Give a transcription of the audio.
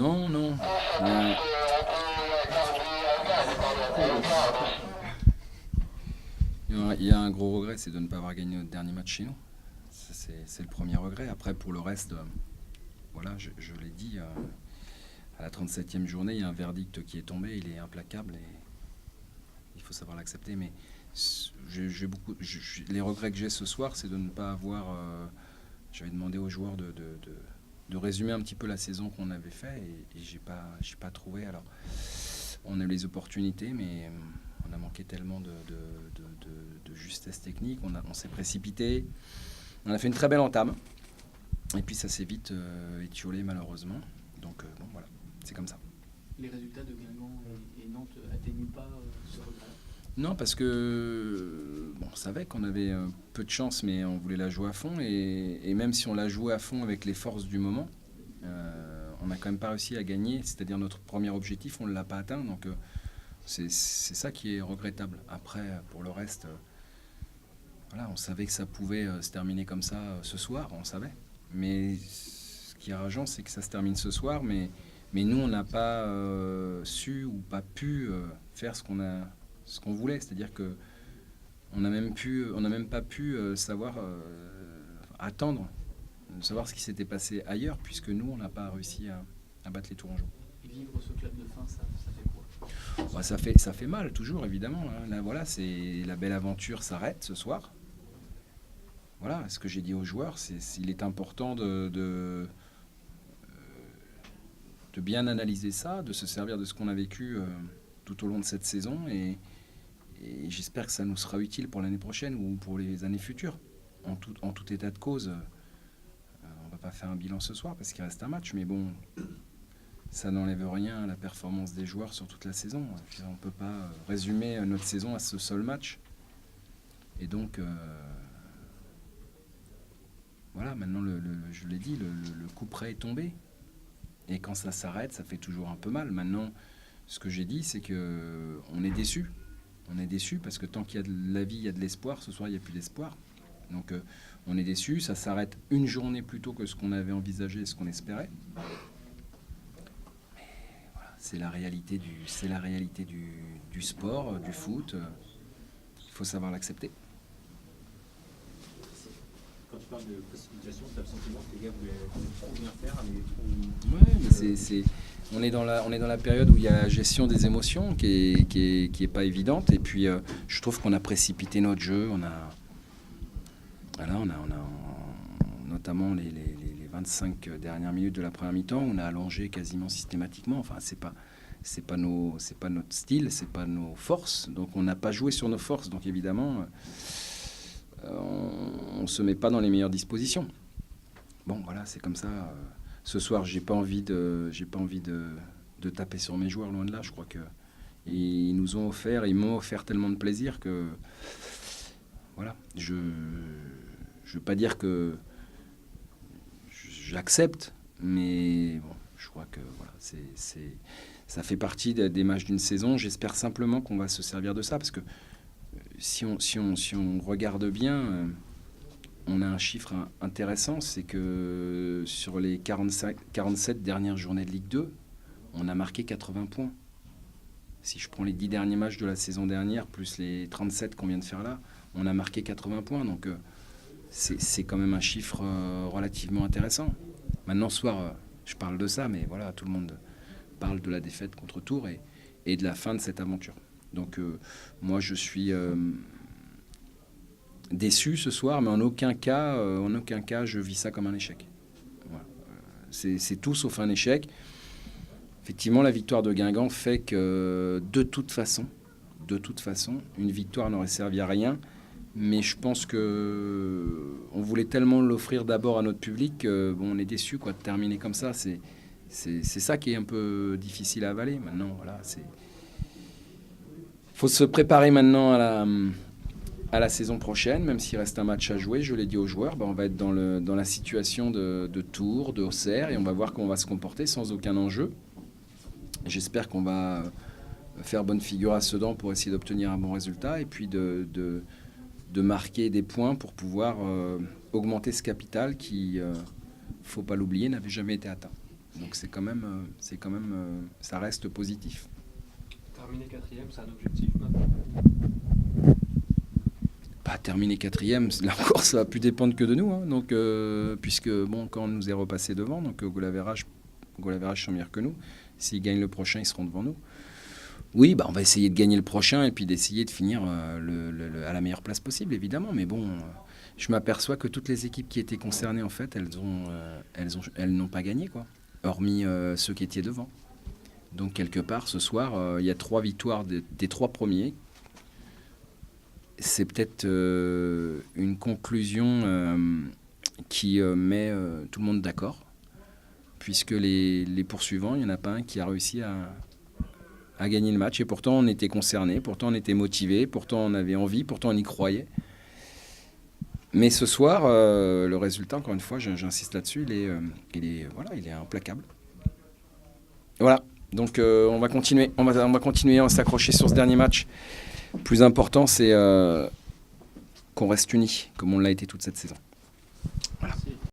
Non, non. Il y a un gros regret, c'est de ne pas avoir gagné notre dernier match chez nous. Ça, c'est le premier regret. Après, pour le reste, voilà, je l'ai dit, à la 37e journée, il y a un verdict qui est tombé, il est implacable et il faut savoir l'accepter. Mais les regrets que j'ai ce soir, c'est de ne pas avoir... j'avais demandé aux joueurs de résumer un petit peu la saison qu'on avait fait et j'ai pas trouvé. Alors, on a eu les opportunités, mais on a manqué tellement de justesse technique. On s'est précipité. On a fait une très belle entame. Et puis ça s'est vite étiolé malheureusement. Donc bon voilà, c'est comme ça. Les résultats de Guingamp et Nantes atténuent pas ce regret? Non, parce que bon, on savait qu'on avait peu de chance, mais on voulait la jouer à fond. Et même si on l'a joué à fond avec les forces du moment, on n'a quand même pas réussi à gagner. C'est-à-dire notre premier objectif, on ne l'a pas atteint. Donc c'est ça qui est regrettable. Après, pour le reste, voilà, on savait que ça pouvait se terminer comme ça ce soir, on savait. Mais ce qui est rageant, c'est que ça se termine ce soir, mais nous, on n'a pas su ou pas pu faire ce qu'on voulait. C'est-à-dire que on n'a même pas pu savoir attendre, savoir ce qui s'était passé ailleurs, puisque nous, on n'a pas réussi à battre les Tourangeaux. Et vivre ce club de fin, ça fait quoi? Bah, ça fait mal, toujours, évidemment. Hein. Là, voilà, c'est la belle aventure s'arrête ce soir. Voilà, ce que j'ai dit aux joueurs, il est important de bien analyser ça, de se servir de ce qu'on a vécu tout au long de cette saison et j'espère que ça nous sera utile pour l'année prochaine ou pour les années futures. En tout état de cause, on ne va pas faire un bilan ce soir parce qu'il reste un match, mais bon, ça n'enlève rien à la performance des joueurs sur toute la saison. On ne peut pas résumer notre saison à ce seul match. Et donc... voilà, maintenant, je l'ai dit, le coup près est tombé. Et quand ça s'arrête, ça fait toujours un peu mal. Maintenant, ce que j'ai dit, c'est qu'on est déçus. On est déçus parce que tant qu'il y a de la vie, il y a de l'espoir. Ce soir, il n'y a plus d'espoir. Donc, on est déçus. Ça s'arrête une journée plus tôt que ce qu'on avait envisagé et ce qu'on espérait. Mais voilà, c'est la réalité du sport, du foot. Il faut savoir l'accepter. Quand tu parles de précipitation, tu as le sentiment que les gars voulaient trop bien faire, mais on est dans la période où il y a la gestion des émotions qui est pas évidente. Et puis, je trouve qu'on a précipité notre jeu. On a notamment les 25 dernières minutes de la première mi-temps, on a allongé quasiment systématiquement. Enfin, c'est pas notre style, c'est pas nos forces. Donc, on n'a pas joué sur nos forces. Donc, évidemment. On ne se met pas dans les meilleures dispositions. Bon, voilà, c'est comme ça. Ce soir, j'ai pas envie de taper sur mes joueurs, loin de là. Je crois que ils m'ont offert tellement de plaisir que voilà. Je veux pas dire que j'accepte, mais bon, je crois que voilà, ça fait partie des matchs d'une saison. J'espère simplement qu'on va se servir de ça parce que si on regarde bien, on a un chiffre intéressant, c'est que sur les 47 dernières journées de Ligue 2, on a marqué 80 points. Si je prends les 10 derniers matchs de la saison dernière, plus les 37 qu'on vient de faire là, on a marqué 80 points. Donc c'est quand même un chiffre relativement intéressant. Maintenant, ce soir, je parle de ça, mais voilà, tout le monde parle de la défaite contre Tours et de la fin de cette aventure. Donc moi je suis déçu ce soir, mais en aucun cas je vis ça comme un échec. Voilà. C'est tout sauf un échec. Effectivement, la victoire de Guingamp fait que de toute façon, une victoire n'aurait servi à rien. Mais je pense que on voulait tellement l'offrir d'abord à notre public que on est déçu de terminer comme ça. C'est ça qui est un peu difficile à avaler. Maintenant, voilà, faut se préparer maintenant à la saison prochaine, même s'il reste un match à jouer. Je l'ai dit aux joueurs, on va être dans la situation de Tours, de Auxerre, et on va voir comment on va se comporter sans aucun enjeu. J'espère qu'on va faire bonne figure à Sedan pour essayer d'obtenir un bon résultat, et puis de marquer des points pour pouvoir augmenter ce capital qui, faut pas l'oublier, n'avait jamais été atteint. Donc c'est quand même, ça reste positif. Terminer quatrième, c'est un objectif maintenant. Pas terminer quatrième, là encore, ça va plus dépendre que de nous. Hein. Donc, puisque bon, quand on nous est repassé devant, donc goal average sont meilleurs que nous. S'ils gagnent le prochain, ils seront devant nous. Oui, bah, on va essayer de gagner le prochain et puis d'essayer de finir à la meilleure place possible, évidemment. Mais bon, je m'aperçois que toutes les équipes qui étaient concernées, en fait, elles n'ont pas gagné, quoi. Hormis ceux qui étaient devant. Donc, quelque part, ce soir, il y a 3 victoires des 3 premiers. C'est peut-être une conclusion qui met tout le monde d'accord, puisque les poursuivants, il n'y en a pas un qui a réussi à gagner le match. Et pourtant, on était concernés, pourtant on était motivés, pourtant on avait envie, pourtant on y croyait. Mais ce soir, le résultat, encore une fois, j'insiste là-dessus, il est implacable. Voilà, donc on va continuer, on va continuer à s'accrocher sur ce dernier match. Le plus important, c'est qu'on reste unis, comme on l'a été toute cette saison. Voilà.